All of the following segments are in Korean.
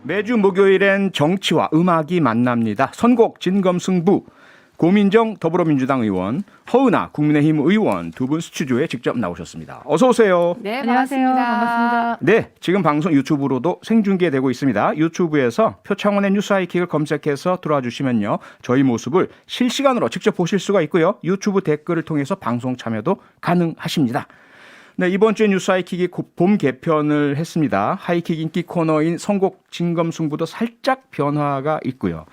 매주 목요일엔 정치와 음악이 만납니다. 선곡 진검승부. 고민정 더불어민주당 의원, 허은하 국민의힘 의원 두 분 스튜디오에 직접 나오셨습니다. 어서 오세요. 네, 안녕하세요. 반갑습니다. 네, 지금 방송 유튜브로도 생중계되고 있습니다. 유튜브에서 표창원의 뉴스 하이킥을 검색해서 들어와 주시면요. 저희 모습을 실시간으로 직접 보실 수가 있고요. 유튜브 댓글을 통해서 방송 참여도 가능하십니다. 네, 이번 주에 뉴스 하이킥이 봄 개편을 했습니다. 하이킥 인기 코너인 선곡 진검승부도 살짝 변화가 있고요.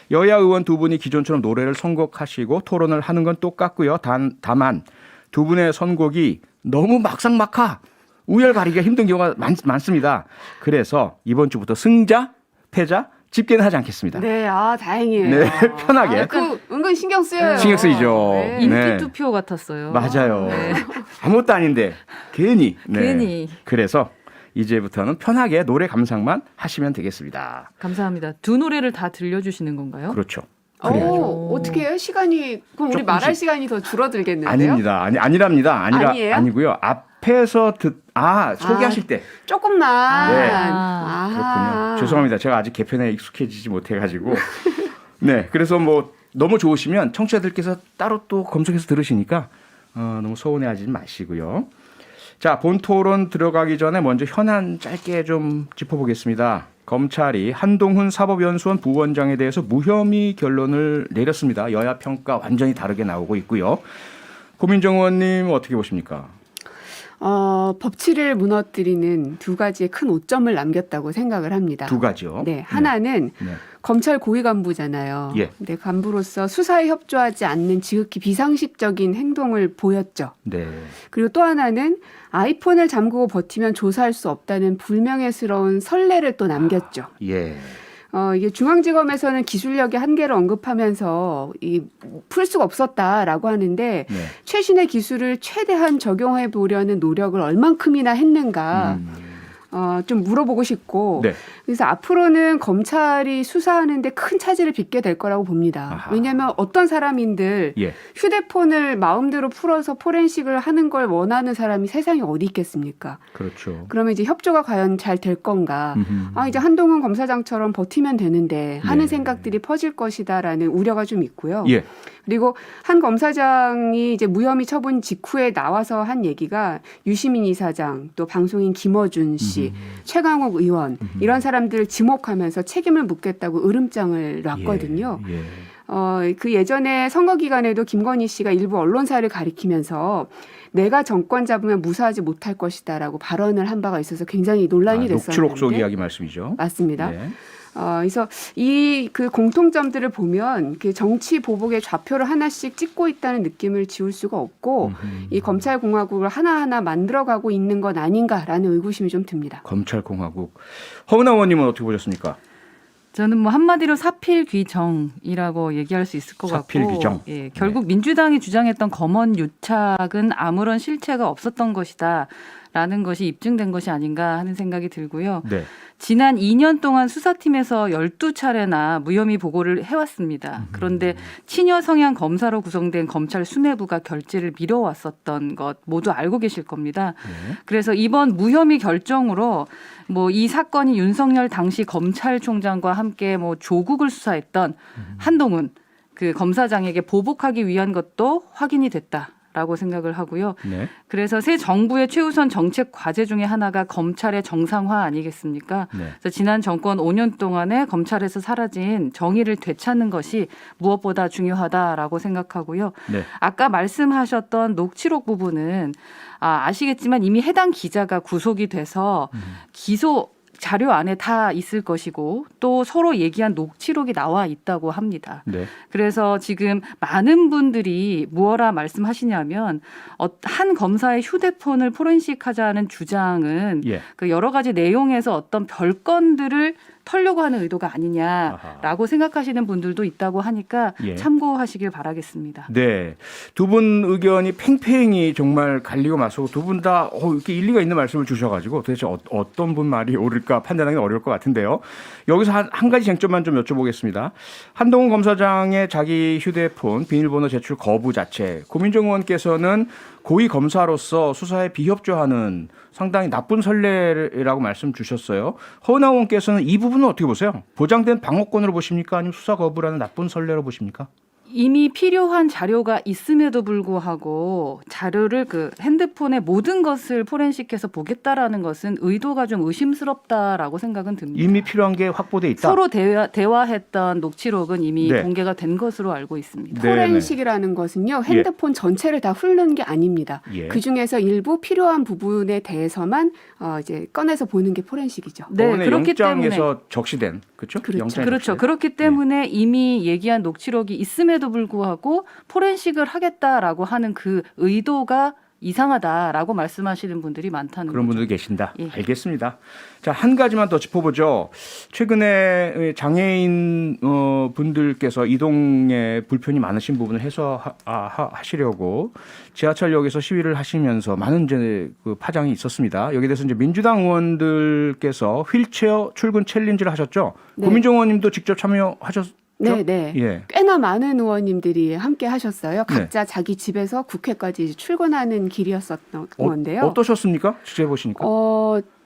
여야 의원 두 분이 기존처럼 노래를 선곡하시고 토론을 하는 건 똑같고요. 다만 두 분의 선곡이 너무 막상막하, 우열 가리기가 힘든 경우가 많습니다. 그래서 이번 주부터 승자, 패자 집계는 하지 않겠습니다. 네, 다행이에요. 네, 편하게. 약간 은근 신경 쓰여요. 신경 쓰이죠. 네. 인기 네. 투표 같았어요. 맞아요. 네. 아무것도 아닌데 괜히. 네. 괜히. 그래서 이제부터는 편하게 노래 감상만 하시면 되겠습니다. 감사합니다. 두 노래를 다 들려주시는 건가요? 그렇죠. 그래야죠. 어떻게 해요? 시간이 그럼 우리 조금씩. 말할 시간이 더 줄어들겠는데요? 아닙니다. 아니랍니다. 아니에요? 아니고요. 앞에서 소개하실 때. 조금만. 네. 아. 그렇군요. 죄송합니다. 제가 아직 개편에 익숙해지지 못해가지고. 네. 그래서 뭐 너무 좋으시면 청취자들께서 따로 또 검색해서 들으시니까 너무 서운해하지 마시고요. 자, 본 토론 들어가기 전에 먼저 현안 짧게 좀 짚어보겠습니다. 검찰이 한동훈 사법연수원 부원장에 대해서 무혐의 결론을 내렸습니다. 여야 평가 완전히 다르게 나오고 있고요. 고민정 의원님 어떻게 보십니까? 법치를 무너뜨리는 두 가지의 큰 오점을 남겼다고 생각을 합니다. 두 가지요. 네, 하나는 네. 검찰 고위 간부잖아요. 예. 근데 간부로서 수사에 협조하지 않는 지극히 비상식적인 행동을 보였죠. 네. 그리고 또 하나는 아이폰을 잠그고 버티면 조사할 수 없다는 불명예스러운 선례를 또 남겼죠. 예. 이게 중앙지검에서는 기술력의 한계를 언급하면서 풀 수가 없었다라고 하는데 네. 최신의 기술을 최대한 적용해 보려는 노력을 얼만큼이나 했는가 좀 물어보고 싶고 네. 그래서 앞으로는 검찰이 수사하는데 큰 차질을 빚게 될 거라고 봅니다. 아하. 왜냐하면 어떤 사람인들 예. 휴대폰을 마음대로 풀어서 포렌식을 하는 걸 원하는 사람이 세상에 어디 있겠습니까? 그렇죠. 그러면 이제 협조가 과연 잘 될 건가? 이제 한동훈 검사장처럼 버티면 되는데 하는 예. 생각들이 퍼질 것이다라는 우려가 좀 있고요. 예. 그리고 한 검사장이 이제 무혐의 처분 직후에 나와서 한 얘기가 유시민 이사장, 또 방송인 김어준 씨, 최강욱 의원 이런 사람들을 지목하면서 책임을 묻겠다고 으름장을 놨거든요. 예. 그 예전에 선거 기간에도 김건희 씨가 일부 언론사를 가리키면서 내가 정권 잡으면 무사하지 못할 것이다라고 발언을 한 바가 있어서 굉장히 논란이 됐었는데. 녹취록 이야기 말씀이죠. 맞습니다. 네. 그래서 이 그 공통점들을 보면 그 정치 보복의 좌표를 하나씩 찍고 있다는 느낌을 지울 수가 없고 이 검찰 공화국을 하나하나 만들어가고 있는 건 아닌가라는 의구심이 좀 듭니다. 검찰공화국. 허은하 의원님은 어떻게 보셨습니까? 저는 뭐 한마디로 사필귀정이라고 얘기할 수 있을 것 같고, 사필귀정. 예, 결국 민주당이 주장했던 검언 유착은 아무런 실체가 없었던 것이다라는 것이 입증된 것이 아닌가 하는 생각이 들고요. 네. 지난 2년 동안 수사팀에서 12차례나 무혐의 보고를 해왔습니다. 그런데 친여 성향 검사로 구성된 검찰 수뇌부가 결재를 미뤄왔었던 것 모두 알고 계실 겁니다. 네. 그래서 이번 무혐의 결정으로 뭐 이 사건이 윤석열 당시 검찰총장과 함께 뭐 조국을 수사했던 한동훈 그 검사장에게 보복하기 위한 것도 확인이 됐다라고 생각을 하고요. 네. 그래서 새 정부의 최우선 정책 과제 중에 하나가 검찰의 정상화 아니겠습니까? 네. 그래서 지난 정권 5년 동안에 검찰에서 사라진 정의를 되찾는 것이 무엇보다 중요하다라고 생각하고요. 네. 아까 말씀하셨던 녹취록 부분은 아시겠지만 이미 해당 기자가 구속이 돼서 기소 자료 안에 다 있을 것이고 또 서로 얘기한 녹취록이 나와 있다고 합니다. 네. 그래서 지금 많은 분들이 무엇라 말씀하시냐면 한 검사의 휴대폰을 포렌식하자는 주장은 예. 그 여러 가지 내용에서 어떤 별건들을 털려고 하는 의도가 아니냐라고 생각하시는 분들도 있다고 하니까 예. 참고하시길 바라겠습니다. 네. 두 분 의견이 팽팽히 정말 갈리고 맞서고 두 분 다 이렇게 일리가 있는 말씀을 주셔가지고 도대체 어떤 분 말이 옳을까 보니까 판단하기 어려울 것 같은데요. 여기서 한 가지 쟁점만 좀 여쭤보겠습니다. 한동훈 검사장의 자기 휴대폰 비밀번호 제출 거부 자체. 고민정 의원께서는 고위 검사로서 수사에 비협조하는 상당히 나쁜 선례라고 말씀 주셨어요. 허은하 의원께서는 이 부분은 어떻게 보세요? 보장된 방어권으로 보십니까? 아니면 수사 거부라는 나쁜 선례로 보십니까? 이미 필요한 자료가 있음에도 불구하고 자료를 그 핸드폰의 모든 것을 포렌식해서 보겠다라는 것은 의도가 좀 의심스럽다라고 생각은 듭니다. 이미 필요한 게 확보돼 있다. 서로 대화했던 녹취록은 이미 네. 공개가 된 것으로 알고 있습니다. 네. 포렌식이라는 것은요. 핸드폰 전체를 다 훑는 게 아닙니다. 예. 그중에서 일부 필요한 부분에 대해서만 이제 꺼내서 보는 게 포렌식이죠. 네, 법원의 그렇기 영장에서 때문에 적시된 그렇죠? 그렇죠. 영장에 그렇죠. 적시된. 그렇기 때문에 이미 얘기한 녹취록이 있음에도 불구하고 포렌식을 하겠다라고 하는 그 의도가 이상하다라고 말씀하시는 분들이 많다는 그런 거죠. 분들 계신다. 예. 알겠습니다. 자, 한 가지만 더 짚어보죠. 최근에 장애인 분들께서 이동에 불편이 많으신 부분을 해소하시려고 지하철역에서 시위를 하시면서 많은 이제 그 파장이 있었습니다. 여기에 대해서 이제 민주당 의원들께서 휠체어 출근 챌린지를 하셨죠. 네. 고민정 의원님도 직접 참여하셨죠? 네, 네. 예. 꽤나 많은 의원님들이 함께 하셨어요. 네. 각자 자기 집에서 국회까지 이제 출근하는 길이었었던 건데요. 어떠셨습니까? 직접 해보시니까.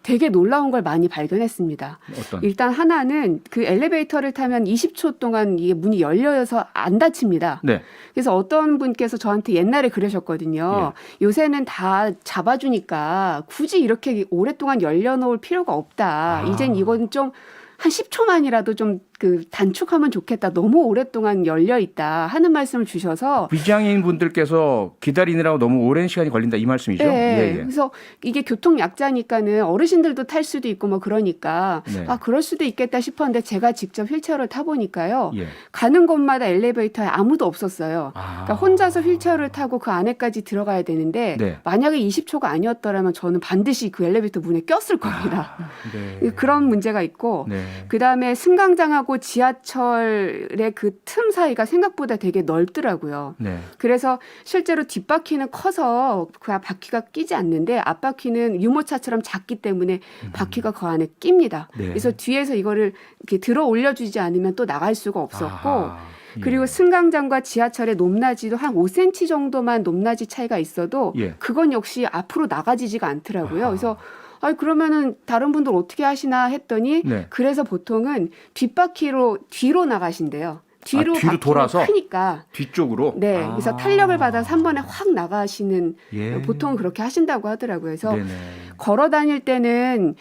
되게 놀라운 걸 많이 발견했습니다. 어떤? 일단 하나는 그 엘리베이터를 타면 20초 동안 이게 문이 열려서 안 닫힙니다. 네. 그래서 어떤 분께서 저한테 옛날에 그러셨거든요. 요새는 다 잡아주니까 굳이 이렇게 오랫동안 열려놓을 필요가 없다. 이젠 이건 좀 한 10초만이라도 좀 그 단축하면 좋겠다. 너무 오랫동안 열려 있다 하는 말씀을 주셔서 비장애인 분들께서 기다리느라고 너무 오랜 시간이 걸린다 이 말씀이죠? 네. 예, 예. 그래서 이게 교통 약자니까는 어르신들도 탈 수도 있고 뭐 그러니까 네. 그럴 수도 있겠다 싶었는데 제가 직접 휠체어를 타보니까요. 예. 가는 곳마다 엘리베이터에 아무도 없었어요. 아. 그러니까 혼자서 휠체어를 타고 그 안에까지 들어가야 되는데 네. 만약에 20초가 아니었더라면 저는 반드시 그 엘리베이터 문에 꼈을 겁니다. 네. 그런 문제가 있고 네. 그다음에 승강장하고 지하철의 그 틈 사이가 생각보다 되게 넓더라고요. 네. 그래서 실제로 뒷바퀴는 커서 그 바퀴가 끼지 않는데 앞바퀴는 유모차처럼 작기 때문에 바퀴가 그 안에 낍니다. 네. 그래서 뒤에서 이거를 이렇게 들어 올려주지 않으면 또 나갈 수가 없었고 아하. 예. 그리고 승강장과 지하철의 높낮이도 한 5cm 정도만 높낮이 차이가 있어도 예. 그건 역시 앞으로 나가지지가 않더라고요. 아하. 그래서 그러면은 다른 분들 어떻게 하시나 했더니 네. 그래서 보통은 뒷바퀴로 뒤로 나가신대요. 뒤로 뒤로 바퀴가 돌아서? 크니까. 뒤쪽으로. 네, 아. 그래서 탄력을 받아서 한 번에 확 나가시는 예. 보통 그렇게 하신다고 하더라고요. 그래서 네네. 걸어 다닐 때는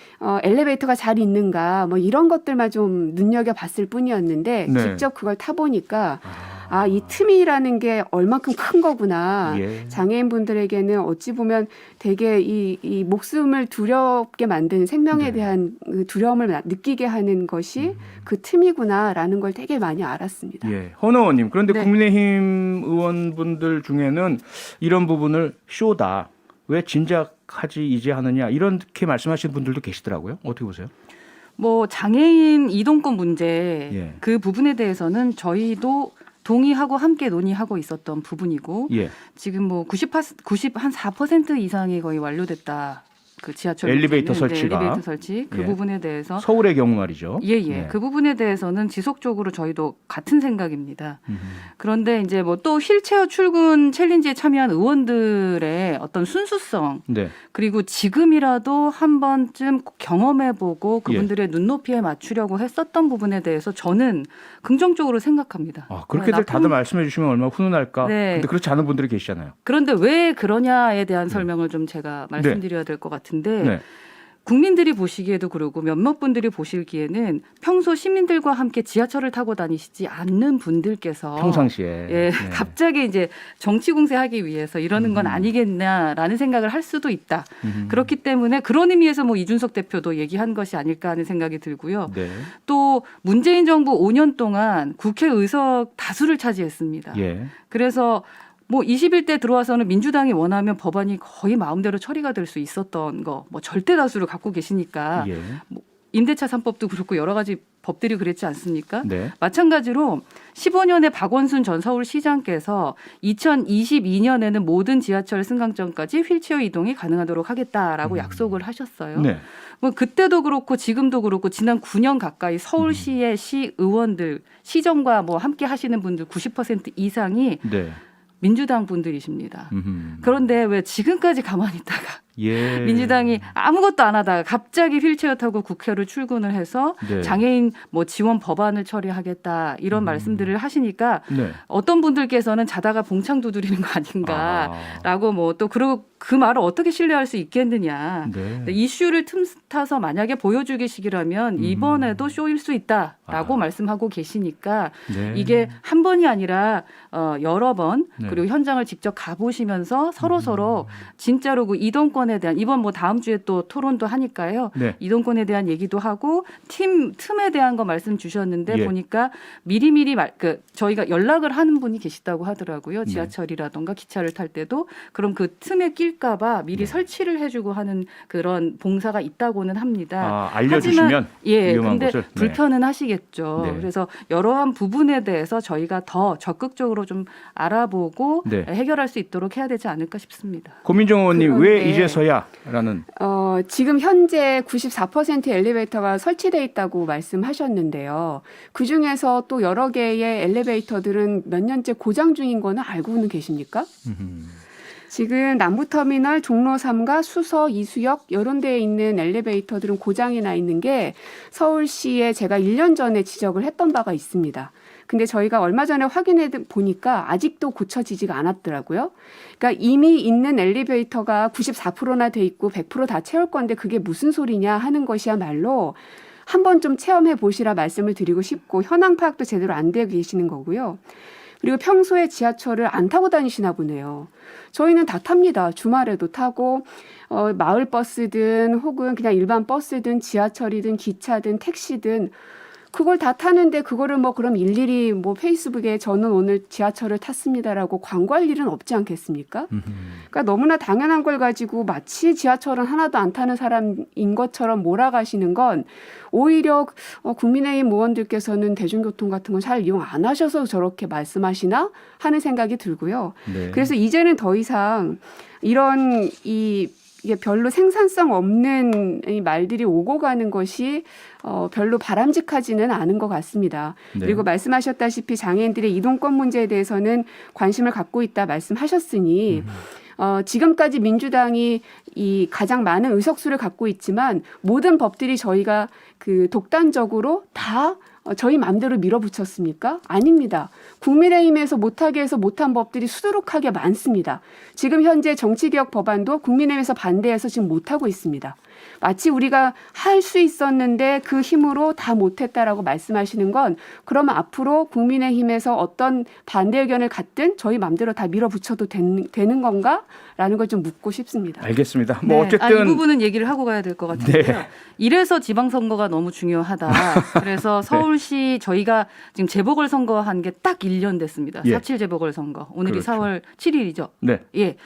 엘리베이터가 잘 있는가 뭐 이런 것들만 좀 눈여겨 봤을 뿐이었는데 네. 직접 그걸 타보니까 이 틈이라는 게 얼만큼 큰 거구나. 예. 장애인분들에게는 어찌 보면 되게 이 목숨을 두렵게 만드는 생명에 네. 대한 그 두려움을 느끼게 하는 것이 그 틈이구나라는 걸 되게 많이 알았습니다. 예. 헌 의원님, 그런데 네. 국민의힘 의원분들 중에는 이런 부분을 쇼다. 왜 진작하지 이제 하느냐 이렇게 말씀하시는 분들도 계시더라고요. 어떻게 보세요? 뭐 장애인 이동권 문제 예. 그 부분에 대해서는 저희도 동의하고 함께 논의하고 있었던 부분이고 예. 지금 뭐 94% 이상이 거의 완료됐다. 그 지하철 엘리베이터 문제는. 설치가. 네, 엘리베이터 설치 그 예. 부분에 대해서 서울의 경우 말이죠. 예예 네. 그 부분에 대해서는 지속적으로 저희도 같은 생각입니다. 그런데 이제 뭐 또 휠체어 출근 챌린지에 참여한 의원들의 어떤 순수성 네. 그리고 지금이라도 한 번쯤 경험해보고 그분들의 눈높이에 맞추려고 했었던 부분에 대해서 저는 긍정적으로 생각합니다. 그렇게들 다들 말씀해 주시면 얼마나 훈훈할까. 네. 근데 그렇지 않은 분들이 계시잖아요. 그런데 왜 그러냐에 대한 설명을 좀 제가 말씀드려야 될 것 같은데 네. 국민들이 보시기에도 그러고 몇몇 분들이 보시기에는 평소 시민들과 함께 지하철을 타고 다니시지 않는 분들께서 평상시에. 예, 네. 갑자기 이제 정치 공세하기 위해서 이러는 건 아니겠냐라는 생각을 할 수도 있다. 그렇기 때문에 그런 의미에서 뭐 이준석 대표도 얘기한 것이 아닐까 하는 생각이 들고요. 네. 또 문재인 정부 5년 동안 국회 의석 다수를 차지했습니다. 예. 그래서 뭐 21대 들어와서는 민주당이 원하면 법안이 거의 마음대로 처리가 될 수 있었던 거, 뭐 절대 다수를 갖고 계시니까 예. 뭐 임대차 3법도 그렇고 여러 가지 법들이 그랬지 않습니까? 네. 마찬가지로 15년에 박원순 전 서울시장께서 2022년에는 모든 지하철 승강장까지 휠체어 이동이 가능하도록 하겠다라고 약속을 하셨어요. 네. 뭐 그때도 그렇고 지금도 그렇고 지난 9년 가까이 서울시의 시의원들, 시정과 뭐 함께 하시는 분들 90% 이상이 네. 민주당 분들이십니다. 음흠. 그런데 왜 지금까지 가만히 있다가 예. 민주당이 아무것도 안 하다가 갑자기 휠체어 타고 국회로 출근을 해서 네. 장애인 뭐 지원 법안을 처리하겠다 이런 말씀들을 하시니까 네. 어떤 분들께서는 자다가 봉창 두드리는 거 아닌가라고 뭐 또 그 말을 어떻게 신뢰할 수 있겠느냐. 네. 이슈를 틈타서 만약에 보여주기식이라면 이번에도 쇼일 수 있다라고 말씀하고 계시니까 네. 이게 한 번이 아니라 여러 번 네. 그리고 현장을 직접 가보시면서 서로 진짜로 그 이동권에 대한 이번 뭐 다음 주에 또 토론도 하니까요. 네. 이동권에 대한 얘기도 하고 틈에 대한 거 말씀 주셨는데 예. 보니까 미리미리 저희가 연락을 하는 분이 계시다고 하더라고요. 네. 지하철이라던가 기차를 탈 때도 그럼 그 틈에 낄까봐 미리 네. 설치를 해주고 하는 그런 봉사가 있다고는 합니다. 아, 알려주시면 예, 위험한 근데 곳을. 네. 불편은 하시겠죠. 네. 그래서 여러한 부분에 대해서 저희가 더 적극적으로 좀 알아보고 네. 해결할 수 있도록 해야 되지 않을까 싶습니다. 고민정 의원님 그런데 왜 이제서야라는 지금 현재 94% 엘리베이터가 설치돼 있다고 말씀하셨는데요. 그중에서 또 여러 개의 엘리베이터들은 몇 년째 고장 중인 거는 알고는 계십니까? 지금 남부터미널, 종로 3가, 수서, 이수역 이런 데에 있는 엘리베이터들은 고장이 나 있는 게 서울시에 제가 1년 전에 지적을 했던 바가 있습니다. 근데 저희가 얼마 전에 확인해 보니까 아직도 고쳐지지가 않았더라고요. 그러니까 이미 있는 엘리베이터가 94%나 돼 있고 100% 다 채울 건데 그게 무슨 소리냐 하는 것이야말로 한번 좀 체험해 보시라 말씀을 드리고 싶고 현황 파악도 제대로 안 되고 계시는 거고요. 그리고 평소에 지하철을 안 타고 다니시나 보네요. 저희는 다 탑니다. 주말에도 타고 마을 버스든 혹은 그냥 일반 버스든 지하철이든 기차든 택시든 그걸 다 타는데 그거를 뭐 그럼 일일이 뭐 페이스북에 저는 오늘 지하철을 탔습니다라고 광고할 일은 없지 않겠습니까? 그러니까 너무나 당연한 걸 가지고 마치 지하철은 하나도 안 타는 사람인 것처럼 몰아가시는 건 오히려 국민의힘 의원들께서는 대중교통 같은 건 잘 이용 안 하셔서 저렇게 말씀하시나 하는 생각이 들고요. 네. 그래서 이제는 더 이상 이런 이게 별로 생산성 없는 이 말들이 오고 가는 것이 별로 바람직하지는 않은 것 같습니다. 네. 그리고 말씀하셨다시피 장애인들의 이동권 문제에 대해서는 관심을 갖고 있다 말씀하셨으니 지금까지 민주당이 이 가장 많은 의석수를 갖고 있지만 모든 법들이 저희가 그 독단적으로 다 저희 마음대로 밀어붙였습니까? 아닙니다. 국민의힘에서 못하게 해서 못한 법들이 수두룩하게 많습니다. 지금 현재 정치개혁 법안도 국민의힘에서 반대해서 지금 못하고 있습니다. 마치 우리가 할 수 있었는데 그 힘으로 다 못했다라고 말씀하시는 건 그러면 앞으로 국민의힘에서 어떤 반대 의견을 갖든 저희 마음대로 다 밀어붙여도 되는 건가라는 걸 좀 묻고 싶습니다. 알겠습니다. 뭐 네. 어쨌든 이 부분은 얘기를 하고 가야 될 것 같은데요. 네. 이래서 지방선거가 너무 중요하다. 그래서 서울시 저희가 지금 재보궐선거한 게 딱 1년 됐습니다. 예. 4.7 재보궐선거. 오늘이 그렇죠. 4월 7일이죠. 네. 예.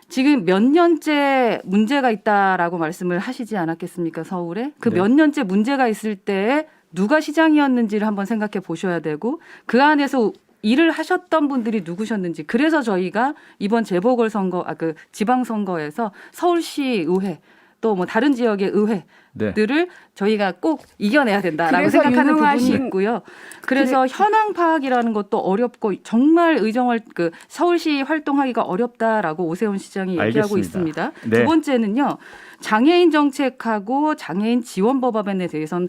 지금 몇 년째 문제가 있다라고 말씀을 하시지 않았겠습니까, 서울에? 그 네. 몇 년째 문제가 있을 때 누가 시장이었는지를 한번 생각해 보셔야 되고 그 안에서 일을 하셨던 분들이 누구셨는지 그래서 저희가 이번 재보궐선거, 그 지방선거에서 서울시 의회 또 뭐 다른 지역의 의회들을 네. 저희가 꼭 이겨내야 된다라고 그래서 생각하는 부분이 유능하신- 있고요. 그래서 현황 파악이라는 것도 어렵고 정말 의정활 서울시 활동하기가 어렵다라고 오세훈 시장이 얘기하고 알겠습니다. 있습니다. 네. 두 번째는요. 장애인 정책하고 장애인 지원 법안에 대해서는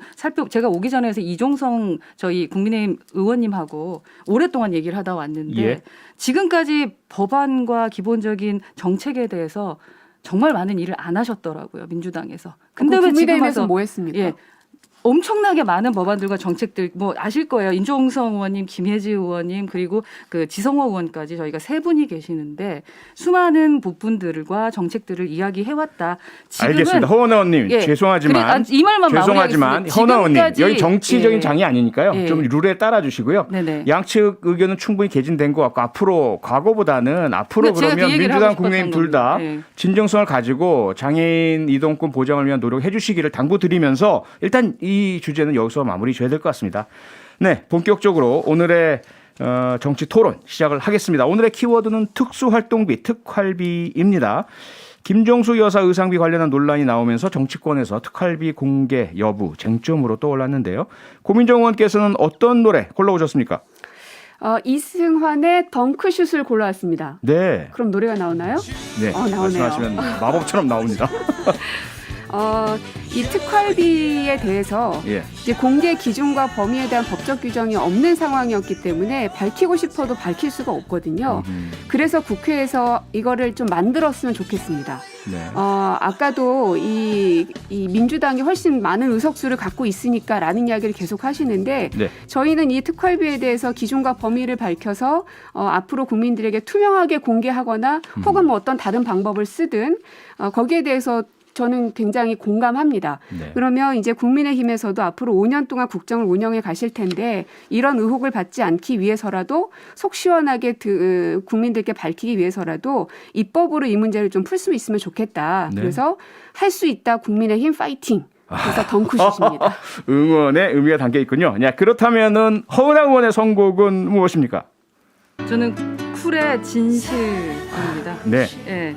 제가 오기 전에 해서 이종성 저희 국민의힘 의원님하고 오랫동안 얘기를 하다 왔는데 예. 지금까지 법안과 기본적인 정책에 대해서 정말 많은 일을 안 하셨더라고요. 민주당에서. 근데 왜 지금 국민의힘에서 와서 뭐 했습니까? 예. 엄청나게 많은 법안들과 정책들 뭐 아실 거예요. 인종성 의원님, 김혜지 의원님 그리고 그 지성호 의원까지 저희가 세 분이 계시는데 수많은 부분들과 정책들을 이야기해왔다. 지금은 알겠습니다. 허원 의원님 예, 죄송하지만 이 말만 죄송하지만 마무리하겠습니다. 허원 의원님 지금까지, 여기 정치적인 장이 아니니까요. 예. 좀 룰에 따라주시고요. 네네. 양측 의견은 충분히 개진된 것 같고 앞으로 과거보다는 앞으로 제가 그 그러면 얘기를 민주당 하고 국민의힘 싶었던 둘 다 겁니다. 예. 진정성을 가지고 장애인 이동권 보장을 위한 노력해 주시기를 당부드리면서 일단 이 주제는 여기서 마무리 줘야 될 것 같습니다. 네, 본격적으로 오늘의 정치 토론 시작을 하겠습니다. 오늘의 키워드는 특수활동비, 특활비입니다. 김종수 여사 의상비 관련한 논란이 나오면서 정치권에서 특활비 공개 여부 쟁점으로 떠올랐는데요. 고민정 의원께서는 어떤 노래 골라오셨습니까? 이승환의 덩크슛을 골라왔습니다. 네. 그럼 노래가 나오나요? 네. 나오네요. 말씀하시면 마법처럼 나옵니다. 이 특활비에 대해서 예. 이제 공개 기준과 범위에 대한 법적 규정이 없는 상황이었기 때문에 밝히고 싶어도 밝힐 수가 없거든요. 그래서 국회에서 이거를 좀 만들었으면 좋겠습니다. 네. 아까도 이 민주당이 훨씬 많은 의석수를 갖고 있으니까라는 이야기를 계속 하시는데 네. 저희는 이 특활비에 대해서 기준과 범위를 밝혀서 앞으로 국민들에게 투명하게 공개하거나 혹은 뭐 어떤 다른 방법을 쓰든 거기에 대해서 저는 굉장히 공감합니다. 네. 그러면 이제 국민의힘에서도 앞으로 5년 동안 국정을 운영해 가실 텐데 이런 의혹을 받지 않기 위해서라도 속 시원하게 국민들께 밝히기 위해서라도 입법으로 이 문제를 좀 풀 수 있으면 좋겠다. 네. 그래서 할 수 있다 국민의힘 파이팅. 그래서 덩크슛입니다. 응원의 의미가 담겨 있군요. 야, 그렇다면은 허은하 의원의 선곡은 무엇입니까? 저는 쿨의 진실입니다. 네. 예.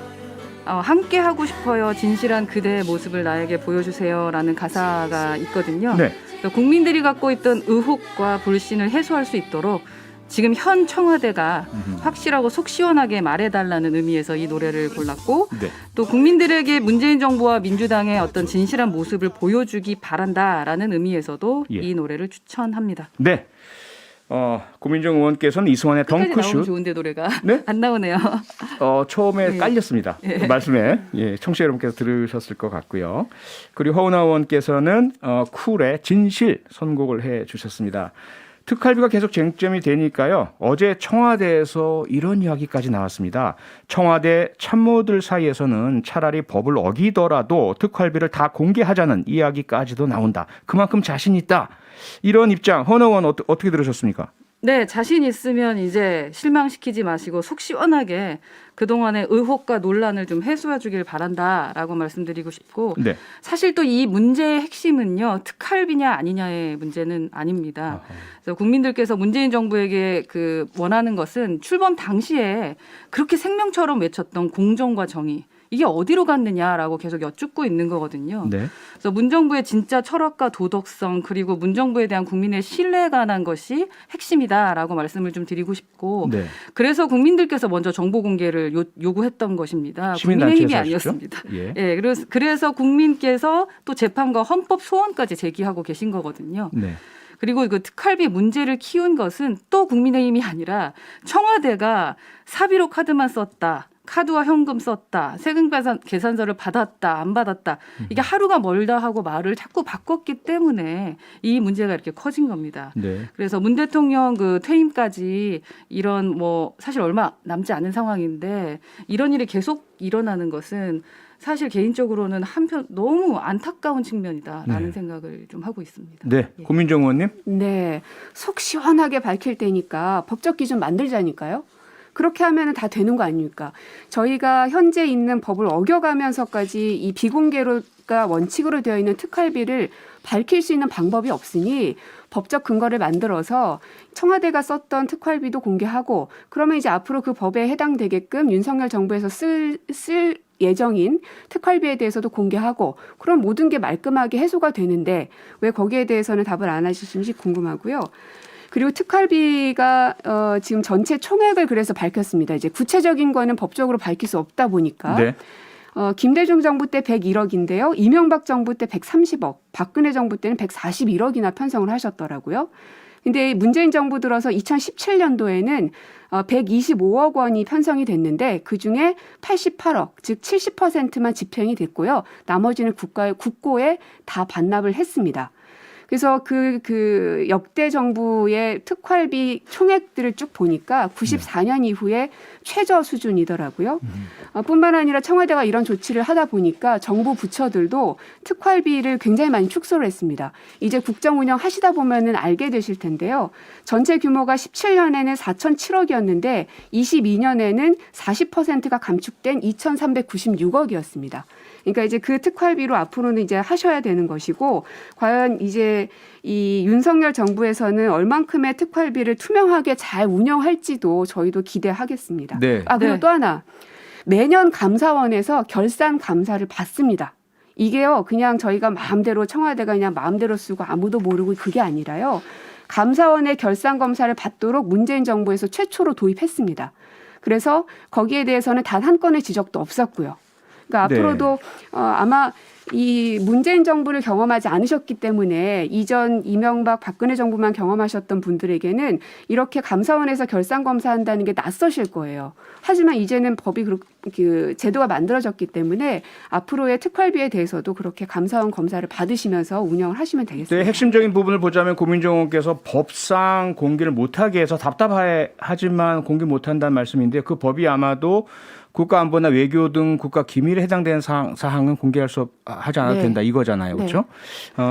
함께 하고 싶어요. 진실한 그대의 모습을 나에게 보여주세요라는 가사가 있거든요. 네. 국민들이 갖고 있던 의혹과 불신을 해소할 수 있도록 지금 현 청와대가 확실하고 속 시원하게 말해달라는 의미에서 이 노래를 골랐고 네. 또 국민들에게 문재인 정부와 민주당의 어떤 진실한 모습을 보여주기 바란다라는 의미에서도 예. 이 노래를 추천합니다. 네. 고민정 의원께서는 이승환의 끝까지 나오면 덩크슛. 좋은데 노래가 네? 안 나오네요. 처음에 예. 깔렸습니다. 그 말씀에 청취자 여러분께서 들으셨을 것 같고요. 그리고 허은하 의원께서는 쿨의 진실 선곡을 해 주셨습니다. 특활비가 계속 쟁점이 되니까요. 어제 청와대에서 이런 이야기까지 나왔습니다. 청와대 참모들 사이에서는 차라리 법을 어기더라도 특활비를 다 공개하자는 이야기까지도 나온다. 그만큼 자신 있다. 이런 입장, 허은하 의원 어떻게 들으셨습니까? 네, 자신 있으면 이제 실망시키지 마시고 속 시원하게 그동안의 의혹과 논란을 좀 해소해 주길 바란다라고 말씀드리고 싶고 네. 사실 또 이 문제의 핵심은요. 특활비냐 아니냐의 문제는 아닙니다. 그래서 국민들께서 문재인 정부에게 원하는 것은 출범 당시에 그렇게 생명처럼 외쳤던 공정과 정의 이게 어디로 갔느냐라고 계속 여쭙고 있는 거거든요. 네. 그래서 문정부의 진짜 철학과 도덕성 그리고 문정부에 대한 국민의 신뢰에 관한 것이 핵심이다라고 말씀을 좀 드리고 싶고 네. 그래서 국민들께서 먼저 정보 공개를 요구했던 것입니다. 국민의힘이 아니었습니다. 예. 예, 그래서 국민께서 또 재판과 헌법 소원까지 제기하고 계신 거거든요. 네. 그리고 그 특활비 문제를 키운 것은 또 국민의힘이 아니라 청와대가 사비로 카드만 썼다. 카드와 현금 썼다. 세금 계산서를 받았다. 안 받았다. 이게 하루가 멀다 하고 말을 자꾸 바꿨기 때문에 이 문제가 이렇게 커진 겁니다. 네. 그래서 문 대통령 퇴임까지 이런 사실 얼마 남지 않은 상황인데 이런 일이 계속 일어나는 것은 사실 개인적으로는 한편 너무 안타까운 측면이다라는 네. 생각을 좀 하고 있습니다. 네. 예. 고민정 의원님. 네, 속 시원하게 밝힐 때니까 법적 기준 만들자니까요. 그렇게 하면 다 되는 거 아닙니까? 저희가 현재 있는 법을 어겨가면서까지 이 비공개가 원칙으로 되어 있는 특활비를 밝힐 수 있는 방법이 없으니 법적 근거를 만들어서 청와대가 썼던 특활비도 공개하고 그러면 이제 앞으로 그 법에 해당되게끔 윤석열 정부에서 쓸 예정인 특활비에 대해서도 공개하고 그럼 모든 게 말끔하게 해소가 되는데 왜 거기에 대해서는 답을 안 하시는지 궁금하고요. 그리고 특활비가 지금 전체 총액을 그래서 밝혔습니다. 이제 구체적인 거는 법적으로 밝힐 수 없다 보니까. 네. 김대중 정부 때 101억인데요. 이명박 정부 때 130억, 박근혜 정부 때는 141억이나 편성을 하셨더라고요. 근데 문재인 정부 들어서 2017년도에는 125억 원이 편성이 됐는데 그중에 88억, 즉 70%만 집행이 됐고요. 나머지는 국고에 다 반납을 했습니다. 그래서 그 역대 정부의 특활비 총액들을 쭉 보니까 94년 이후에 최저 수준이더라고요. 뿐만 아니라 청와대가 이런 조치를 하다 보니까 정부 부처들도 특활비를 굉장히 많이 축소를 했습니다. 이제 국정 운영 하시다 보면은 알게 되실 텐데요. 전체 규모가 17년에는 4,007억이었는데 22년에는 40%가 감축된 2,396억이었습니다. 그러니까 이제 그 특활비로 앞으로는 이제 하셔야 되는 것이고, 과연 이제 이 윤석열 정부에서는 얼만큼의 특활비를 투명하게 잘 운영할지도 저희도 기대하겠습니다. 네. 그리고 네. 또 하나, 매년 감사원에서 결산 감사를 받습니다. 이게요, 그냥 저희가 마음대로 청와대가 그냥 마음대로 쓰고 아무도 모르고 그게 아니라요. 감사원의 결산 검사를 받도록 문재인 정부에서 최초로 도입했습니다. 그래서 거기에 대해서는 단 한 건의 지적도 없었고요. 그러니까 네. 앞으로도 아마 이 문재인 정부를 경험하지 않으셨기 때문에 이전 이명박 박근혜 정부만 경험하셨던 분들에게는 이렇게 감사원에서 결산 검사한다는 게 낯서실 거예요. 하지만 이제는 법이 그 제도가 만들어졌기 때문에 앞으로의 특활비에 대해서도 그렇게 감사원 검사를 받으시면서 운영을 하시면 되겠습니다. 네, 핵심적인 부분을 보자면 고민정 의원께서 법상 공개를 못하게 해서 답답하지만 공개 못한다는 말씀인데, 그 법이 아마도 국가안보나 외교 등 국가 기밀에 해당되는 사항은 공개할 하지 않아도 네. 된다 이거잖아요, 네. 그렇죠?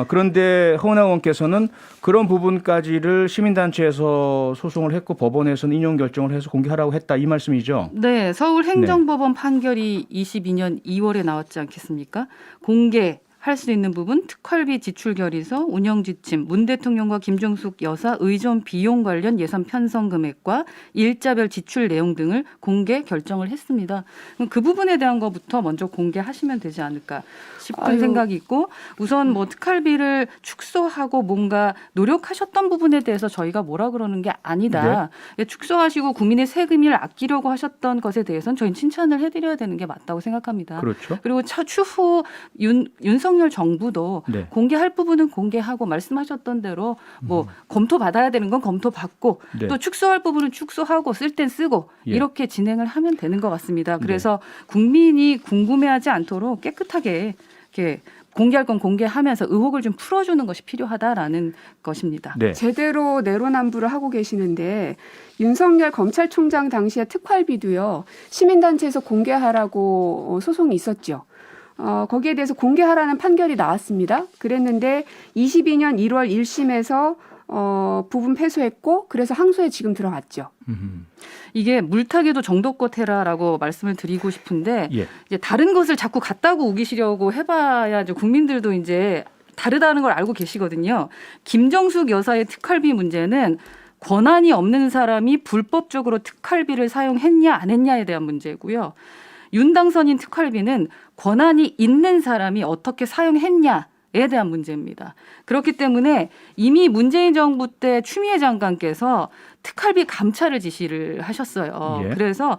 그런데 허은하 의원께서는 그런 부분까지를 시민단체에서 소송을 했고 법원에서는 인용 결정을 해서 공개하라고 했다 이 말씀이죠? 네, 서울행정법원 판결이 22년 2월에 나왔지 않겠습니까? 공개할 수 있는 부분, 특활비 지출 결의서, 운영 지침, 문 대통령과 김정숙 여사 의전 비용 관련 예산 편성 금액과 일자별 지출 내용 등을 공개 결정을 했습니다. 그럼 그 부분에 대한 것부터 먼저 공개하시면 되지 않을까 싶은 생각이 있고, 우선 뭐 특활비를 축소하고 뭔가 노력하셨던 부분에 대해서 저희가 뭐라 그러는 게 아니다. 축소하시고 국민의 세금을 아끼려고 하셨던 것에 대해서는 저희는 칭찬을 해드려야 되는 게 맞다고 생각합니다. 그렇죠. 그리고 추후 윤석열 정부도 네. 공개할 부분은 공개하고 말씀하셨던 대로 뭐 검토받아야 되는 건 검토받고 네. 또 축소할 부분은 축소하고 쓸 땐 쓰고 예. 이렇게 진행을 하면 되는 것 같습니다. 그래서 국민이 궁금해하지 않도록 깨끗하게 이렇게 공개할 건 공개하면서 의혹을 좀 풀어주는 것이 필요하다라는 것입니다. 네. 제대로 내로남불을 하고 계시는데 윤석열 검찰총장 당시의 특활비도요, 시민단체에서 공개하라고 소송이 있었죠. 거기에 대해서 공개하라는 판결이 나왔습니다. 그랬는데 22년 1월 1심에서 부분 패소했고, 그래서 항소에 지금 들어갔죠. 이게 물타기도 정도껏 해라라고 말씀을 드리고 싶은데, 예. 이제 다른 것을 자꾸 갖다고 우기시려고 해봐야 이제 국민들도 이제 다르다는 걸 알고 계시거든요. 김정숙 여사의 특활비 문제는 권한이 없는 사람이 불법적으로 특활비를 사용했냐 안 했냐에 대한 문제고요. 윤 당선인 특활비는 권한이 있는 사람이 어떻게 사용했냐에 대한 문제입니다. 그렇기 때문에 이미 문재인 정부 때 추미애 장관께서 특활비 감찰을 지시를 하셨어요. 예. 그래서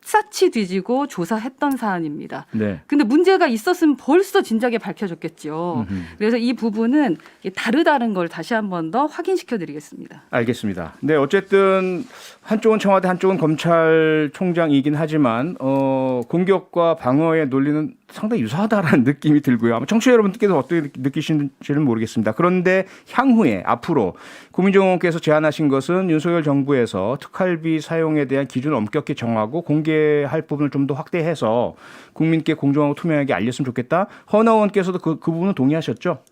샅샅이 뒤지고 조사했던 사안입니다. 네. 근데 문제가 있었으면 벌써 진작에 밝혀졌겠죠. 그래서 이 부분은 다르다는 걸 다시 한 번 더 확인시켜 드리겠습니다. 알겠습니다. 네, 어쨌든 한쪽은 청와대, 한쪽은 검찰총장이긴 하지만 공격과 방어의 논리는 상당히 유사하다라는 느낌이 들고요. 아마 청취자 여러분들께서 어떻게 느끼시는지는 모르겠습니다. 그런데 향후에 앞으로 고민정 의원께서 제안하신 것은 윤석열 정부에서 특활비 사용에 대한 기준을 엄격히 정하고 공개할 부분을 좀 더 확대해서 국민께 공정하고 투명하게 알렸으면 좋겠다. 허은하 의원께서도 그 부분은 동의하셨죠?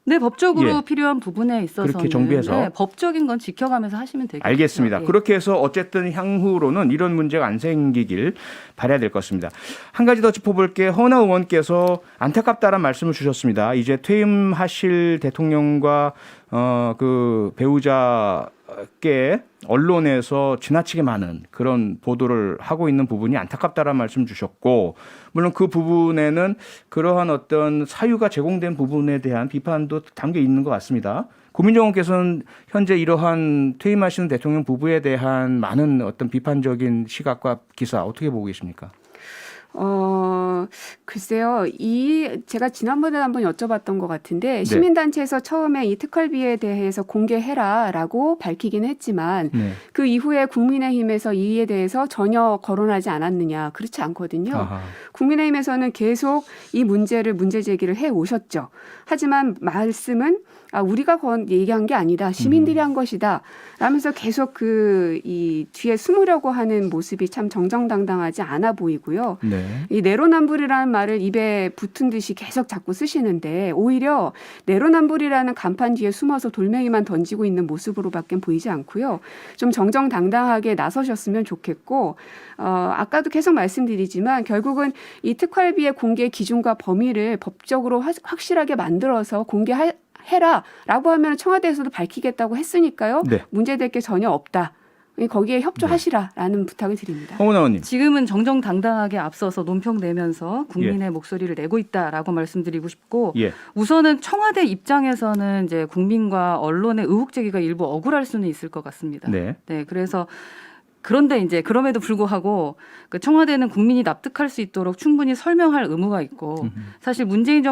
네, 법적으로 예. 필요한 부분에 있어서는 그렇게 정비해서. 네, 법적인 건 지켜가면서 하시면 되겠죠. 알겠습니다. 예. 그렇게 해서 어쨌든 향후로는 이런 문제가 안 생기길 바라야 될 것 같습니다. 한 가지 더 짚어볼게. 허은하 의원께서 안타깝다라는 말씀을 주셨습니다. 이제 퇴임하실 대통령과 그 배우자께 언론에서 지나치게 많은 그런 보도를 하고 있는 부분이 안타깝다라는 말씀 주셨고, 물론 그 부분에는 그러한 어떤 사유가 제공된 부분에 대한 비판도 담겨 있는 것 같습니다. 고민정 의원께서는 현재 이러한 퇴임하시는 대통령 부부에 대한 많은 어떤 비판적인 시각과 기사 어떻게 보고 계십니까? 글쎄요. 제가 지난번에 한번 여쭤봤던 것 같은데, 시민단체에서 처음에 이 특활비에 대해서 공개해라라고 밝히긴 했지만 네. 그 이후에 국민의힘에서 이에 대해서 전혀 거론하지 않았느냐. 그렇지 않거든요. 아하. 국민의힘에서는 계속 이 문제 제기를 해 오셨죠. 하지만 말씀은 우리가 얘기한 게 아니다. 시민들이 한 것이다. 라면서 계속 이 뒤에 숨으려고 하는 모습이 참 정정당당하지 않아 보이고요. 네. 이 내로남불이라는 말을 입에 붙은 듯이 계속 자꾸 쓰시는데 오히려 내로남불이라는 간판 뒤에 숨어서 돌멩이만 던지고 있는 모습으로밖에 보이지 않고요. 좀 정정당당하게 나서셨으면 좋겠고 아까도 계속 말씀드리지만 결국은 이 특활비의 공개 기준과 범위를 법적으로 확실하게 만들어서 공개해라라고 하면 청와대에서도 밝히겠다고 했으니까요. 네. 문제될 게 전혀 없다. 거기에 협조하시라라는 부탁을 드립니다. 홍은아 의원님. 지금은 정정당당하게 앞서서 논평 내면서 국민의 목소리를 내고 있다라고 말씀드리고 싶고 예. 우선은 청와대 입장에서는 이제 국민과 언론의 의혹 제기가 일부 억울할 수는 있을 것 같습니다. 네. 그래서 그런데 이제 그럼에도 불구하고 그 청와대는 국민이 납득할 수 있도록 충분히 설명할 의무가 있고 사실 문재인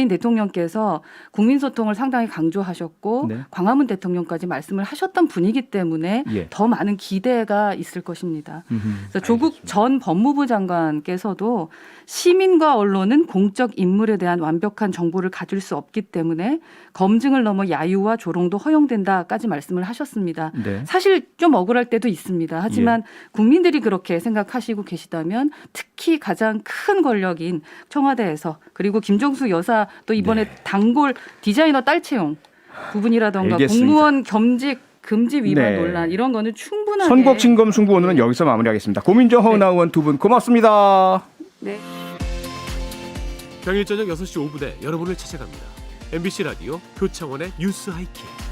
대통령께서 국민 소통을 상당히 강조하셨고 네. 광화문 대통령까지 말씀을 하셨던 분이기 때문에 예. 더 많은 기대가 있을 것입니다. 그래서 조국 알겠습니다. 전 법무부 장관께서도 시민과 언론은 공적 인물에 대한 완벽한 정보를 가질 수 없기 때문에 검증을 넘어 야유와 조롱도 허용된다까지 말씀을 하셨습니다. 네. 사실 좀 억울할 때도 있습니다. 하지만 국민들이 그렇게 생각하시고 계시다면 특히 가장 큰 권력인 청와대에서 그리고 김정수 여사 또 이번에 단골 디자이너 딸 채용 부분이라던가 알겠습니다. 공무원 겸직 금지 위반 네. 논란 이런 거는 충분하게 선거 진검 승부 오늘은 여기서 마무리하겠습니다. 고민정 허은하 의원 두 분 고맙습니다. 네. 평일 저녁 6시 5분에 여러분을 찾아갑니다. MBC 라디오 표창원의 뉴스 하이킥.